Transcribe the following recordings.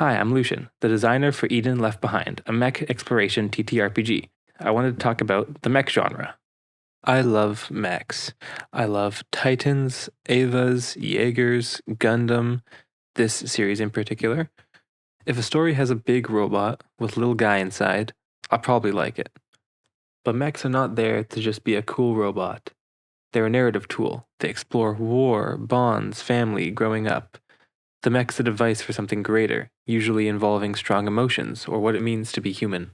Hi, I'm Lucian, the designer for Eden Left Behind, a mech exploration TTRPG. I wanted to talk about the mech genre. I love mechs. I love Titans, Evas, Jaegers, Gundam, this series in particular. If a story has a big robot with a little guy inside, I'll probably like it. But mechs are not there to just be a cool robot. They're a narrative tool. They explore war, bonds, family, growing up. The mech's a device for something greater, usually involving strong emotions or what it means to be human.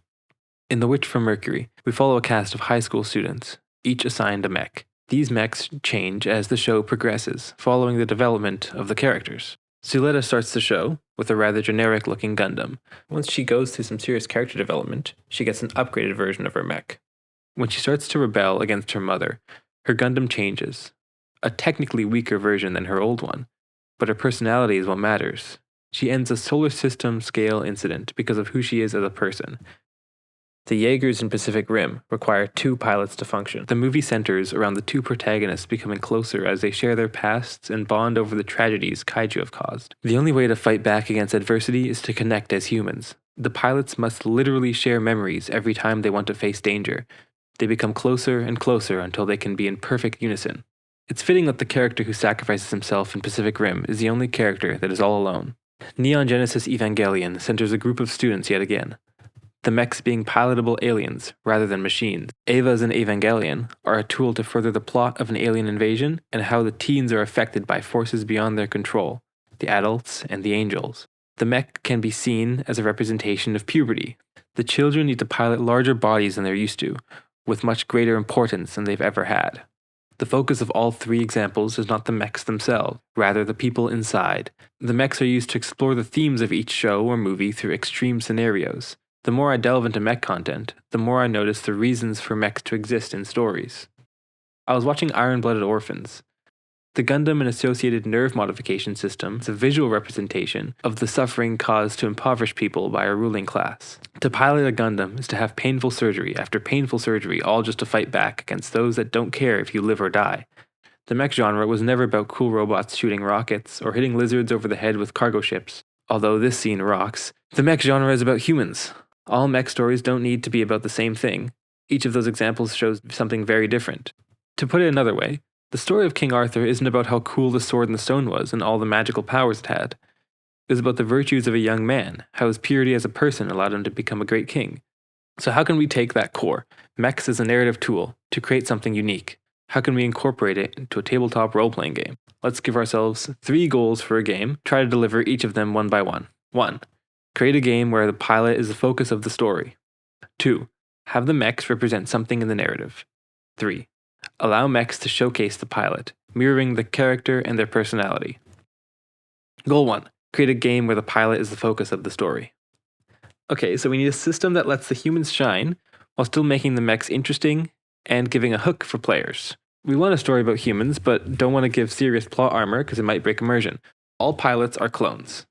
In The Witch from Mercury, we follow a cast of high school students, each assigned a mech. These mechs change as the show progresses, following the development of the characters. Suletta starts the show with a rather generic-looking Gundam. Once she goes through some serious character development, she gets an upgraded version of her mech. When she starts to rebel against her mother, her Gundam changes, a technically weaker version than her old one, but her personality is what matters. She ends a solar system scale incident because of who she is as a person. The Jaegers in Pacific Rim require 2 pilots to function. The movie centers around the 2 protagonists becoming closer as they share their pasts and bond over the tragedies kaiju have caused. The only way to fight back against adversity is to connect as humans. The pilots must literally share memories every time they want to face danger. They become closer and closer until they can be in perfect unison. It's fitting that the character who sacrifices himself in Pacific Rim is the only character that is all alone. Neon Genesis Evangelion centers a group of students yet again. The mechs being pilotable aliens rather than machines. Evas in Evangelion are a tool to further the plot of an alien invasion and how the teens are affected by forces beyond their control, the adults and the angels. The mech can be seen as a representation of puberty. The children need to pilot larger bodies than they're used to, with much greater importance than they've ever had. The focus of all 3 examples is not the mechs themselves, rather the people inside. The mechs are used to explore the themes of each show or movie through extreme scenarios. The more I delve into mech content, the more I notice the reasons for mechs to exist in stories. I was watching Iron-Blooded Orphans. The Gundam and associated nerve modification system is a visual representation of the suffering caused to impoverished people by a ruling class. To pilot a Gundam is to have painful surgery after painful surgery, all just to fight back against those that don't care if you live or die. The mech genre was never about cool robots shooting rockets or hitting lizards over the head with cargo ships. Although this scene rocks, the mech genre is about humans. All mech stories don't need to be about the same thing. Each of those examples shows something very different. To put it another way, the story of King Arthur isn't about how cool the sword and the stone was and all the magical powers it had. It was about the virtues of a young man, how his purity as a person allowed him to become a great king. So how can we take that core, mechs as a narrative tool, to create something unique? How can we incorporate it into a tabletop role-playing game? Let's give ourselves 3 goals for a game, try to deliver each of them one by one. 1. Create a game where the pilot is the focus of the story. 2. Have the mechs represent something in the narrative. 3. Allow mechs to showcase the pilot, mirroring the character and their personality. Goal 1. Create a game where the pilot is the focus of the story. Okay, so we need a system that lets the humans shine, while still making the mechs interesting and giving a hook for players. We want a story about humans, but don't want to give serious plot armor because it might break immersion. All pilots are clones.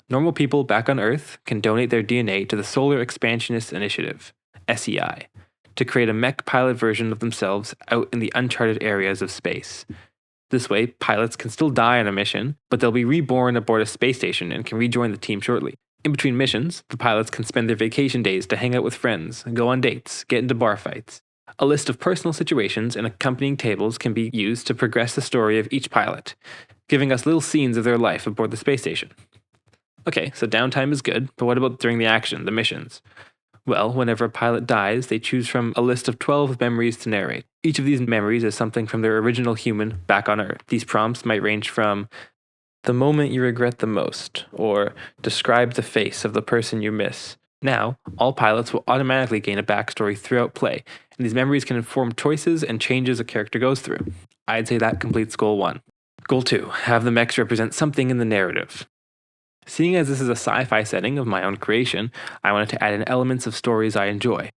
Normal people back on Earth can donate their DNA to the Solar Expansionist Initiative, SEI, to create a mech pilot version of themselves out in the uncharted areas of space. This way, pilots can still die on a mission, but they'll be reborn aboard a space station and can rejoin the team shortly. In between missions, the pilots can spend their vacation days to hang out with friends, go on dates, get into bar fights. A list of personal situations and accompanying tables can be used to progress the story of each pilot, giving us little scenes of their life aboard the space station. Okay, so downtime is good, but what about during the action, the missions? Well, whenever a pilot dies, they choose from a list of 12 memories to narrate. Each of these memories is something from their original human back on Earth. These prompts might range from the moment you regret the most, or describe the face of the person you miss. Now, all pilots will automatically gain a backstory throughout play, and these memories can inform choices and changes a character goes through. I'd say that completes Goal 1. Goal 2. Have the mechs represent something in the narrative. Seeing as this is a sci-fi setting of my own creation, I wanted to add in elements of stories I enjoy.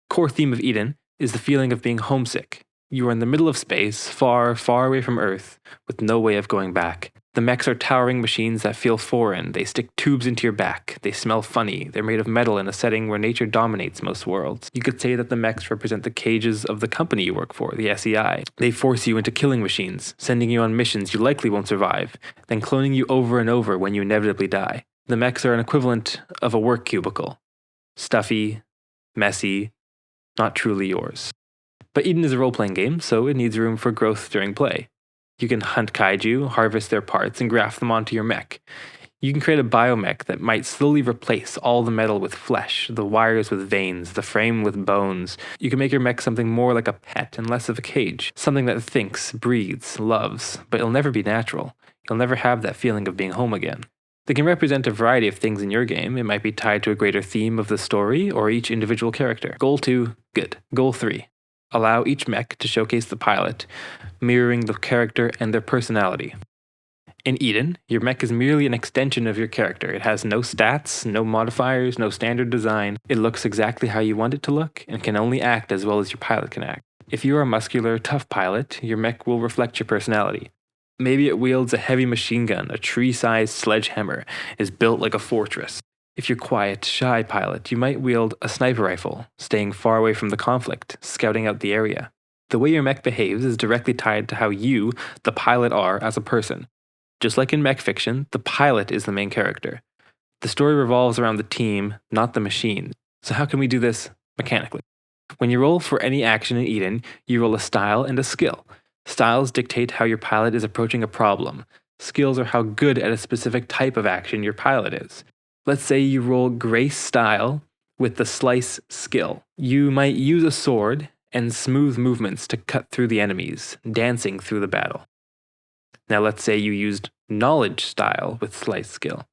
Core theme of Eden is the feeling of being homesick. You are in the middle of space, far, far away from Earth, with no way of going back. The mechs are towering machines that feel foreign. They stick tubes into your back. They smell funny. They're made of metal in a setting where nature dominates most worlds. You could say that the mechs represent the cages of the company you work for, the SEI. They force you into killing machines, sending you on missions you likely won't survive, then cloning you over and over when you inevitably die. The mechs are an equivalent of a work cubicle. Stuffy, messy, not truly yours. But Eden is a role-playing game, so it needs room for growth during play. You can hunt kaiju, harvest their parts, and graft them onto your mech. You can create a biomech that might slowly replace all the metal with flesh, the wires with veins, the frame with bones. You can make your mech something more like a pet and less of a cage, something that thinks, breathes, loves, but it'll never be natural. You'll never have that feeling of being home again. They can represent a variety of things in your game. It might be tied to a greater theme of the story or each individual character. Goal 2, good. Goal 3, allow each mech to showcase the pilot, mirroring the character and their personality. In Eden, your mech is merely an extension of your character. It has no stats, no modifiers, no standard design. It looks exactly how you want it to look and can only act as well as your pilot can act. If you are a muscular, tough pilot, your mech will reflect your personality. Maybe it wields a heavy machine gun, a tree-sized sledgehammer, is built like a fortress. If you're quiet, shy pilot, you might wield a sniper rifle, staying far away from the conflict, scouting out the area. The way your mech behaves is directly tied to how you, the pilot, are as a person. Just like in mech fiction, the pilot is the main character. The story revolves around the team, not the machine. So how can we do this mechanically? When you roll for any action in Eden, you roll a style and a skill. Styles dictate how your pilot is approaching a problem. Skills are how good at a specific type of action your pilot is. Let's say you roll Grace style with the Slice skill. You might use a sword and smooth movements to cut through the enemies, dancing through the battle. Now let's say you used Knowledge style with Slice skill.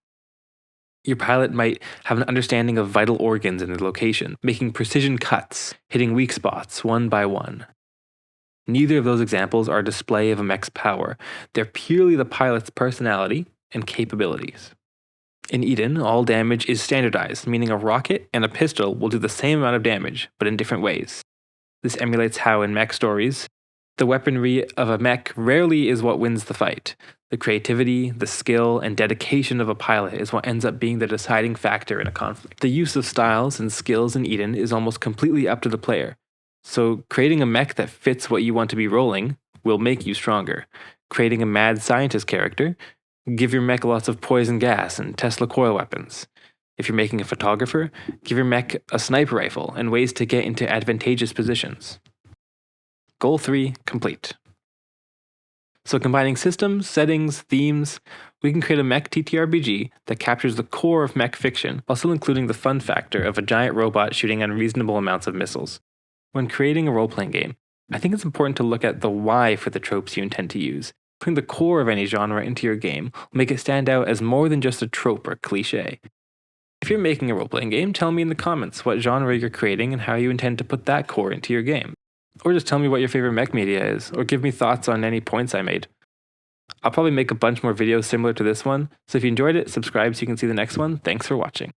Your pilot might have an understanding of vital organs and their location, making precision cuts, hitting weak spots one by one. Neither of those examples are a display of a mech's power. They're purely the pilot's personality and capabilities. In Eden, all damage is standardized, meaning a rocket and a pistol will do the same amount of damage, but in different ways. This emulates how in mech stories, the weaponry of a mech rarely is what wins the fight. The creativity, the skill, and dedication of a pilot is what ends up being the deciding factor in a conflict. The use of styles and skills in Eden is almost completely up to the player. So creating a mech that fits what you want to be rolling will make you stronger. Creating a mad scientist character, give your mech lots of poison gas and Tesla coil weapons. If you're making a photographer, give your mech a sniper rifle and ways to get into advantageous positions. Goal 3, complete. So combining systems, settings, themes, we can create a mech TTRPG that captures the core of mech fiction while still including the fun factor of a giant robot shooting unreasonable amounts of missiles. When creating a role-playing game, I think it's important to look at the why for the tropes you intend to use. Putting the core of any genre into your game will make it stand out as more than just a trope or cliche. If you're making a role-playing game, tell me in the comments what genre you're creating and how you intend to put that core into your game. Or just tell me what your favorite mech media is, or give me thoughts on any points I made. I'll probably make a bunch more videos similar to this one, so if you enjoyed it, subscribe so you can see the next one. Thanks for watching.